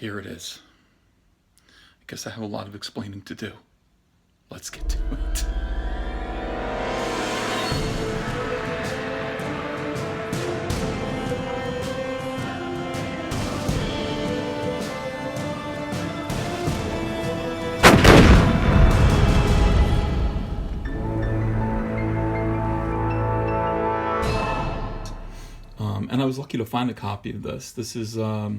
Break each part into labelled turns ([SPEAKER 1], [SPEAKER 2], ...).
[SPEAKER 1] Here it is. I guess I have a lot of explaining to do. Let's get to it. And I was lucky to find a copy of this. This is, I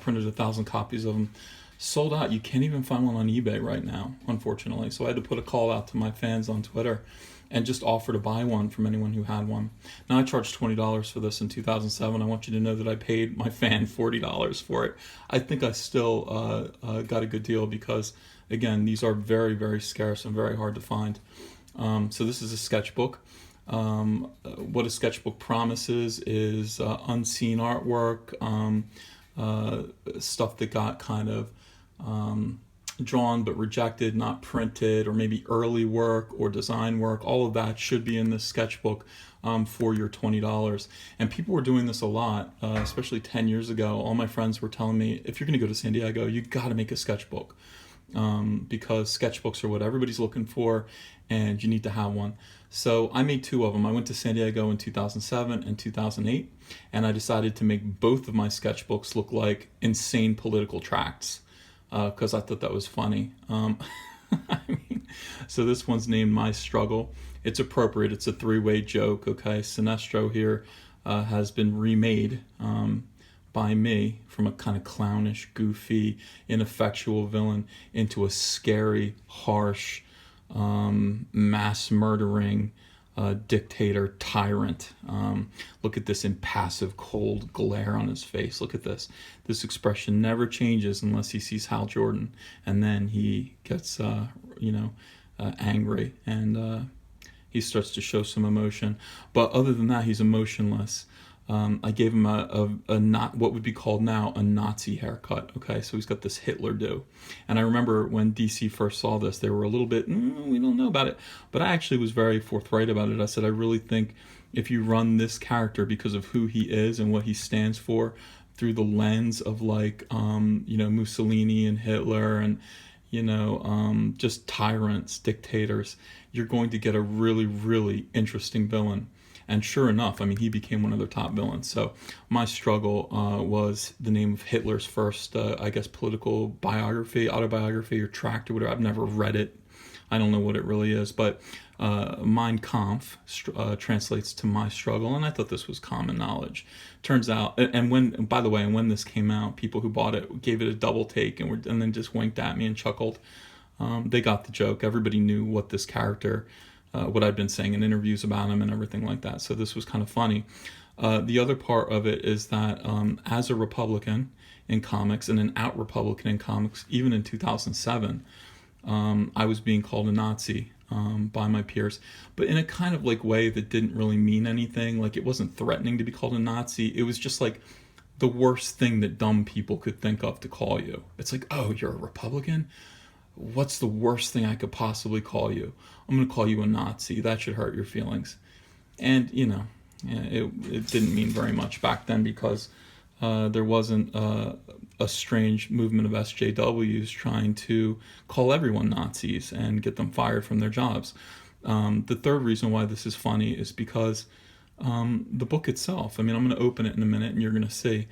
[SPEAKER 1] printed 1,000 copies of them. Sold out. You can't even find one on eBay right now, unfortunately. So I had to put a call out to my fans on Twitter and just offer to buy one from anyone who had one. Now, I charged $20 for this in 2007. I want you to know that I paid my fan $40 for it. I think I still got a good deal because, again, these are very, very scarce and very hard to find. So this is a sketchbook. What a sketchbook promises is unseen artwork, stuff that got kind of drawn but rejected, not printed, or maybe early work or design work. All of that should be in this sketchbook for your $20. And people were doing this a lot, especially 10 years ago. All my friends were telling me, if you're going to go to San Diego, you got to make a sketchbook. Because sketchbooks are what everybody's looking for and you need to have one. So I made two of them. I went to San Diego in 2007 and 2008, and I decided to make both of my sketchbooks look like insane political tracts because I thought that was funny. I mean, so this one's named My Struggle. It's appropriate. It's a three-way joke, okay? Sinestro here has been remade by me from a kind of clownish, goofy, ineffectual villain into a scary, harsh, mass murdering dictator tyrant. Look at this impassive, cold glare on his face. Look at this. This expression never changes unless he sees Hal Jordan, and then he gets, angry and he starts to show some emotion. But other than that, he's emotionless. I gave him a not what would be called now a Nazi haircut. Okay, so he's got this Hitler do, and I remember when DC first saw this, they were a little bit, we don't know about it, but I actually was very forthright about it. I said, I really think if you run this character because of who he is and what he stands for through the lens of Mussolini and Hitler and just tyrants, dictators, you're going to get a really, really interesting villain. And sure enough, I mean, he became one of their top villains. So My Struggle was the name of Hitler's first, political biography, autobiography, or tract or whatever. I've never read it. I don't know what it really is. But Mein Kampf translates to My Struggle. And I thought this was common knowledge. Turns out, when this came out, people who bought it gave it a double take and then just winked at me and chuckled. They got the joke. Everybody knew what this character what I'd been saying in interviews about him and everything like that. So this was kind of funny. The other part of it is that as a Republican in comics and an out Republican in comics, even in 2007, I was being called a Nazi by my peers, but in a kind of like way that didn't really mean anything. Like it wasn't threatening to be called a Nazi. It was just like the worst thing that dumb people could think of to call you. It's like, oh, you're a Republican? What's the worst thing I could possibly call you? I'm going to call you a Nazi. That should hurt your feelings. And, it didn't mean very much back then because there wasn't a strange movement of SJWs trying to call everyone Nazis and get them fired from their jobs. The third reason why this is funny is because the book itself, I'm going to open it in a minute and you're going to see.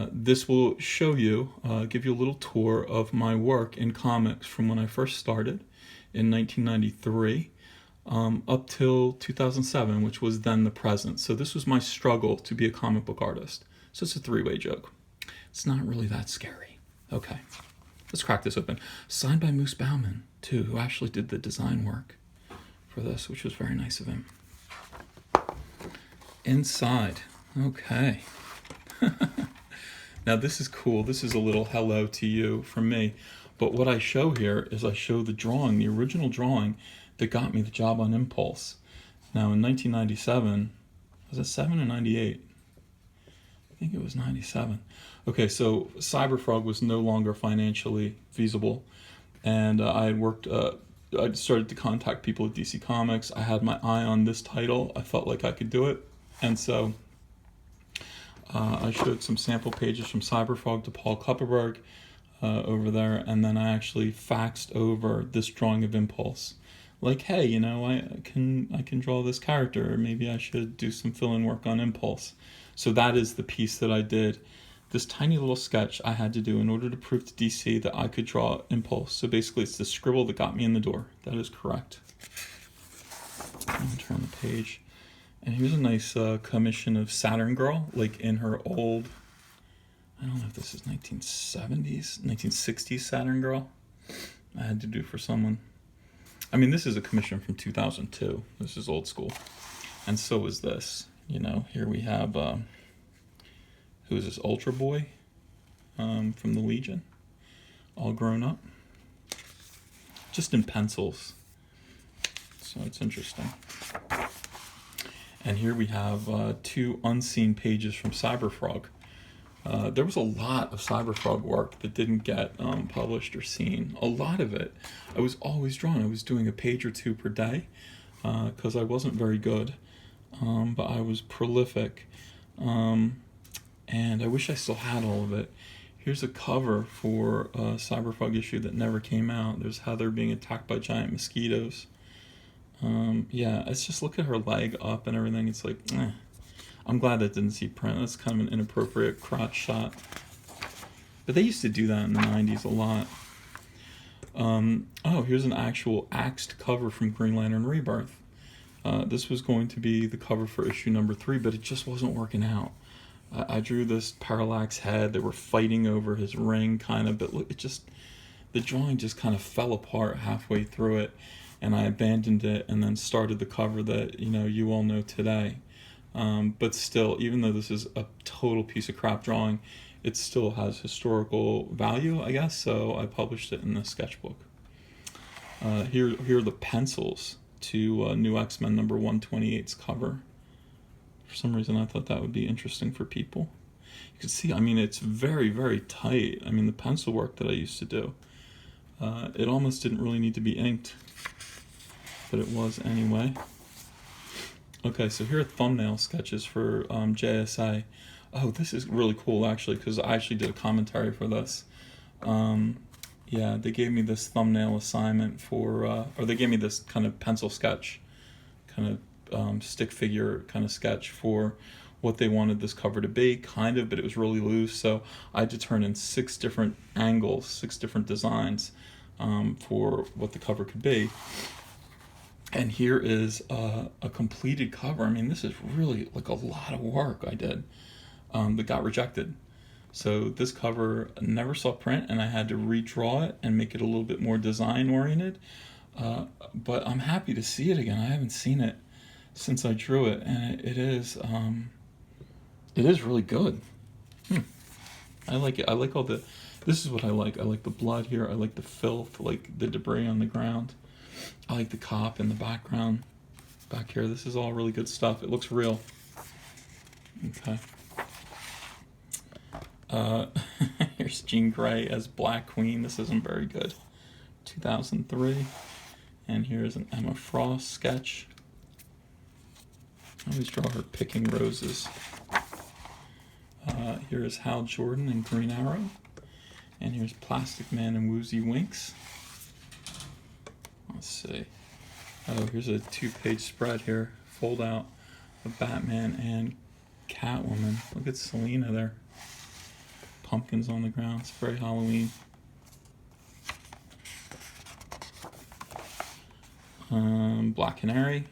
[SPEAKER 1] This will show you, give you a little tour of my work in comics from when I first started in 1993 up till 2007, which was then the present. So this was my struggle to be a comic book artist. So it's a three-way joke. It's not really that scary. Okay, let's crack this open. Signed by Moose Bauman, too, who actually did the design work for this, which was very nice of him. Inside, okay. Now this is cool. This is a little hello to you from me. But what I show here is I show the drawing, the original drawing that got me the job on Impulse. Now in 1997, was it 7 or 98? I think it was 97. Okay, so Cyberfrog was no longer financially feasible. And I had worked, I started to contact people at DC Comics. I had my eye on this title. I felt like I could do it. And so I showed some sample pages from Cyberfrog to Paul Kupperberg over there, and then I actually faxed over this drawing of Impulse. Like, hey, you know, I can draw this character, or maybe I should do some fill-in work on Impulse. So that is the piece that I did. This tiny little sketch I had to do in order to prove to DC that I could draw Impulse. So basically it's the scribble that got me in the door. That is correct. I'm gonna turn the page. And here's a nice commission of Saturn Girl, like in her old, I don't know if this is 1970s, 1960s Saturn Girl. I had to do for someone. I mean, this is a commission from 2002. This is old school. And so is this. You know, here we have, who is this, Ultra Boy from the Legion, all grown up. Just in pencils. So it's interesting. And here we have 2 unseen pages from Cyberfrog. There was a lot of Cyberfrog work that didn't get published or seen. A lot of it. I was always drawing. I was doing a page or 2 per day because I wasn't very good, but I was prolific. And I wish I still had all of it. Here's a cover for a Cyberfrog issue that never came out. There's Heather being attacked by giant mosquitoes. Yeah, it's just, look at her leg up and everything. It's like, I'm glad that didn't see print. That's kind of an inappropriate crotch shot. But they used to do that in the 90s a lot. Oh, here's an actual axed cover from Green Lantern Rebirth. This was going to be the cover for issue number 3, but it just wasn't working out. I drew this Parallax head. They were fighting over his ring, kind of, but look, the drawing just kind of fell apart halfway through it. And I abandoned it and then started the cover that, you know, you all know today. But still, even though this is a total piece of crap drawing, it still has historical value, I guess, so I published it in the sketchbook. Here are the pencils to New X-Men number 128's cover. For some reason, I thought that would be interesting for people. You can see, I mean, it's very, very tight. I mean, the pencil work that I used to do, it almost didn't really need to be inked. But it was anyway. Okay, so here are thumbnail sketches for JSA. Oh, this is really cool actually, because I actually did a commentary for this. Yeah, they gave me this thumbnail assignment for, or they gave me this kind of pencil sketch, kind of stick figure kind of sketch for what they wanted this cover to be, kind of, but it was really loose. So I had to turn in 6 different angles, 6 different designs for what the cover could be. And here is a completed cover. I mean, this is really like a lot of work I did that got rejected. So this cover never saw print, and I had to redraw it and make it a little bit more design-oriented. But I'm happy to see it again. I haven't seen it since I drew it, and it is really good. I like it. I like all the... This is what I like. I like the blood here. I like the filth, like the debris on the ground. I like the cop in the background back here. This is all really good stuff. It looks real. Okay. Here's Jean Grey as Black Queen. This isn't very good. 2003. And here's an Emma Frost sketch. I always draw her picking roses. Here is Hal Jordan in Green Arrow. And here's Plastic Man and Woozy Winks. Let's see. Oh, here's a 2-page spread here. Fold out of Batman and Catwoman. Look at Selena there. Pumpkins on the ground. It's very Halloween. Black Canary.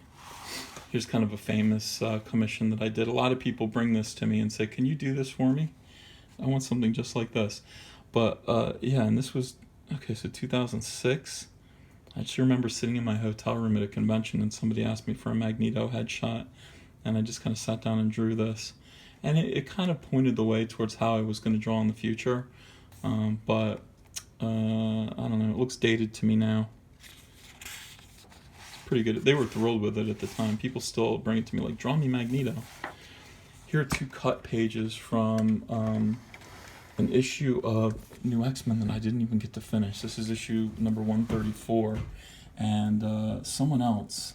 [SPEAKER 1] Here's kind of a famous commission that I did. A lot of people bring this to me and say, can you do this for me? I want something just like this. But yeah, and this was, okay, so 2006. I just remember sitting in my hotel room at a convention and somebody asked me for a Magneto headshot, and I just kind of sat down and drew this. And it kind of pointed the way towards how I was going to draw in the future. But I don't know, it looks dated to me now. It's pretty good. They were thrilled with it at the time. People still bring it to me like, draw me Magneto. Here are 2 cut pages from an issue of New X-Men that I didn't even get to finish. This is issue number 134, and someone else,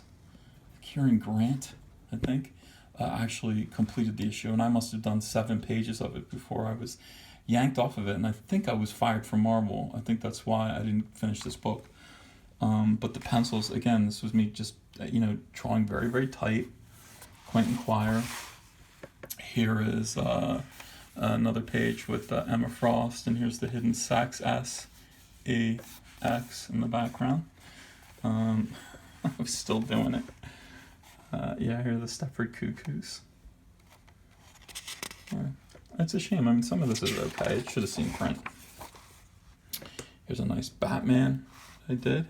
[SPEAKER 1] Kieran Grant, I think, actually completed the issue, and I must have done 7 pages of it before I was yanked off of it, and I think I was fired from Marvel. I think that's why I didn't finish this book. But the pencils, again, this was me just, drawing very, very tight. Quentin Quire. Here is another page with Emma Frost, and here's the hidden sex, S-E-X, in the background. I'm still doing it. Here are the Stepford Cuckoos. It's a shame. I mean, some of this is okay. It should have seen print. Here's a nice Batman I did.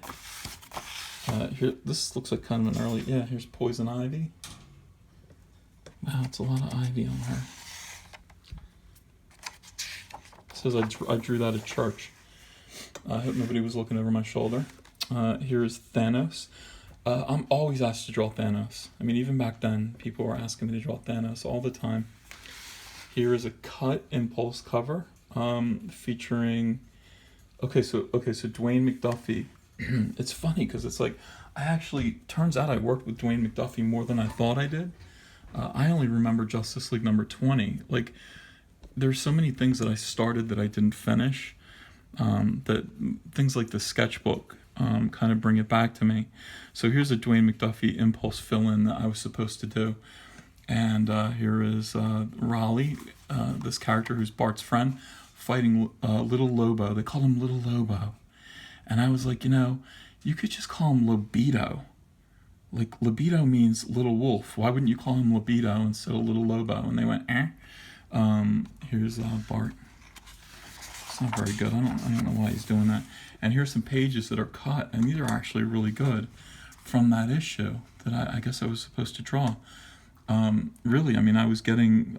[SPEAKER 1] Here, this looks like kind of an early. Yeah, here's Poison Ivy. Wow, it's a lot of ivy on her. It says I drew that at church. I hope nobody was looking over my shoulder. Here's Thanos. I'm always asked to draw Thanos. I mean, even back then, people were asking me to draw Thanos all the time. Here is a cut impulse cover featuring. Okay, so Dwayne McDuffie. It's funny because it's like turns out I worked with Dwayne McDuffie more than I thought I did. I only remember Justice League number 20. Like, there's so many things that I started that I didn't finish. That things like the sketchbook kind of bring it back to me. So here's a Dwayne McDuffie impulse fill-in that I was supposed to do. And here is Raleigh, this character who's Bart's friend, fighting Little Lobo. They call him Little Lobo. And I was like, you could just call him Libido. Like, libido means little wolf. Why wouldn't you call him Libido instead of Little Lobo? And they went, eh. Here's Bart. It's not very good. I don't know why he's doing that. And here's some pages that are cut, and these are actually really good from that issue that I guess I was supposed to draw. Really, I mean, I was finding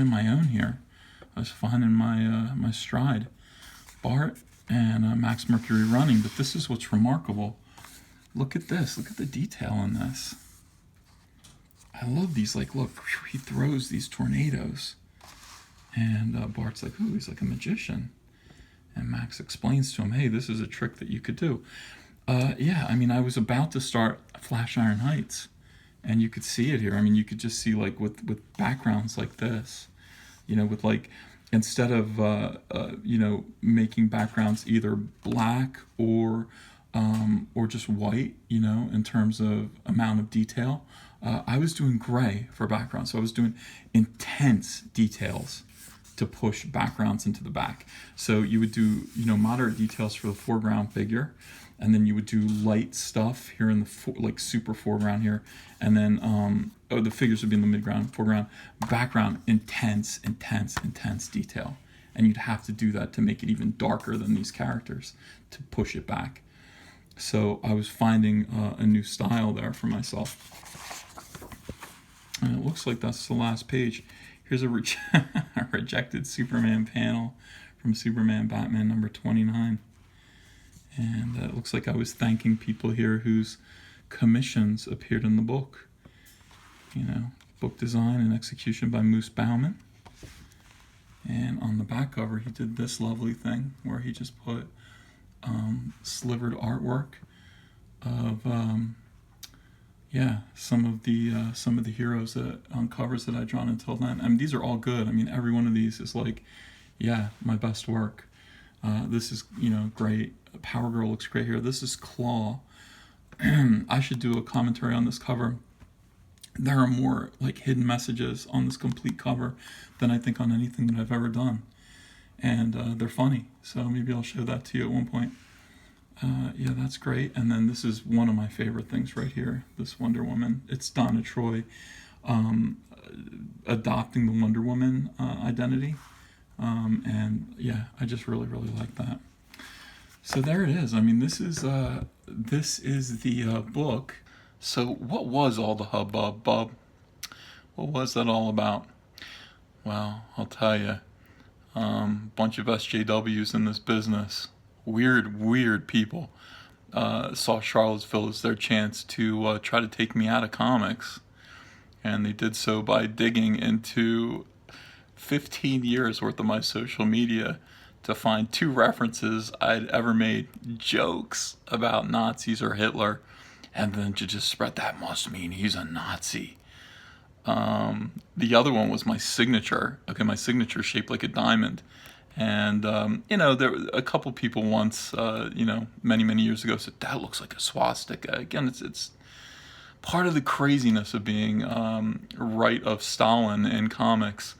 [SPEAKER 1] my own here. I was finding my stride. Bart and Max Mercury running, but this is what's remarkable. Look at this. Look at the detail in this. I love these. Like, look, he throws these tornadoes. And Bart's like, ooh, he's like a magician. And Max explains to him, hey, this is a trick that you could do. I mean, I was about to start Flash Iron Heights. And you could see it here. I mean, you could just see, like, with backgrounds like this. With, like, instead of, making backgrounds either black or just white, in terms of amount of detail. I was doing gray for background, so I was doing intense details to push backgrounds into the back. So you would do, moderate details for the foreground figure, and then you would do light stuff here in the super foreground here, and then the figures would be in the midground, foreground, background, intense detail. And you'd have to do that to make it even darker than these characters to push it back. So I was finding a new style there for myself. And it looks like that's the last page. Here's a rejected Superman panel from Superman Batman number 29. And it looks like I was thanking people here whose commissions appeared in the book. Book design and execution by Moose Bauman. And on the back cover, he did this lovely thing where he just put slivered artwork of some of the heroes on covers that I'd drawn until then. I mean, these are all good. I mean, every one of these is like, my best work. This is great. Power Girl looks great here. This is Claw. I should do a commentary on this cover. There are more like hidden messages on this complete cover than I think on anything that I've ever done. And they're funny, so maybe I'll show that to you at one point. That's great. And then this is one of my favorite things right here, this Wonder Woman. It's Donna Troy adopting the Wonder Woman identity. I just really, really like that. So there it is. I mean, this is the book. So what was all the hubbub, bub? What was that all about? Well, I'll tell you. Bunch of SJWs in this business. Weird people. Saw Charlottesville as their chance to try to take me out of comics. And they did so by digging into 15 years worth of my social media to find 2 references I'd ever made, jokes about Nazis or Hitler, and then to just spread that must mean he's a Nazi. The other one was my signature. Okay, my signature shaped like a diamond. And there a couple people once, many years ago said that looks like a swastika. Again, it's part of the craziness of being right of Stalin in comics.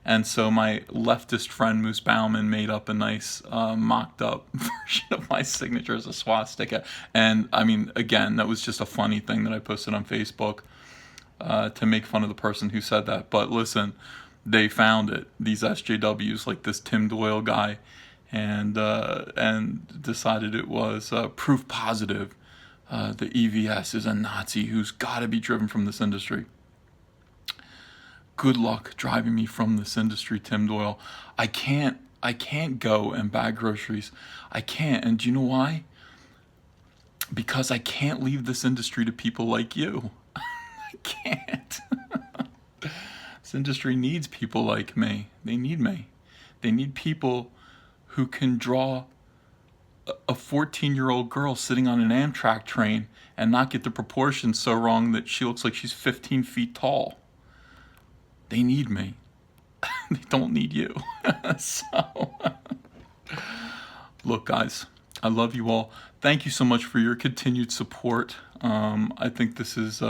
[SPEAKER 1] And so my leftist friend Moose Bauman made up a nice mocked up version of my signature as a swastika. And I mean, again, that was just a funny thing that I posted on Facebook to make fun of the person who said that. But listen, they found it, these SJWs, like this Tim Doyle guy, and decided it was proof positive the EVS is a Nazi who's got to be driven from this industry. Good luck driving me from this industry, Tim Doyle. I can't go and bag groceries. I can't. And do you know why? Because I can't leave this industry to people like you. I can't. This industry needs people like me. They need me. They need people who can draw a 14-year-old girl sitting on an Amtrak train and not get the proportions so wrong that she looks like she's 15 feet tall. They need me. They don't need you. So, look, guys, I love you all. Thank you so much for your continued support. I think this is,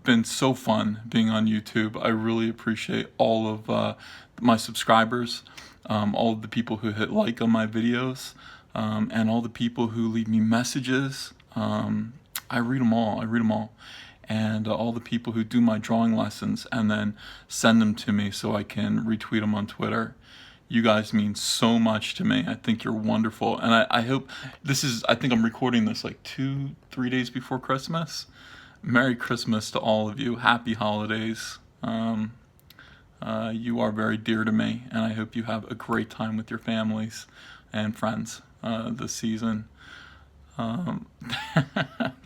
[SPEAKER 1] been so fun being on YouTube. I really appreciate all of my subscribers, all of the people who hit like on my videos, and all the people who leave me messages. I read them all. And all the people who do my drawing lessons and then send them to me so I can retweet them on Twitter. You guys mean so much to me. I think you're wonderful. And I hope I think I'm recording this like 2-3 days before Christmas. Merry Christmas to all of you. Happy holidays. You are very dear to me, and I hope you have a great time with your families and friends this season.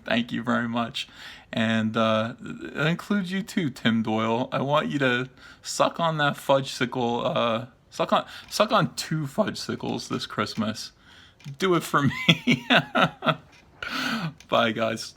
[SPEAKER 1] Thank you very much. And it includes you too, Tim Doyle. I want you to suck on that fudgesicle, suck on 2 fudgesicles this Christmas. Do it for me. Bye, guys.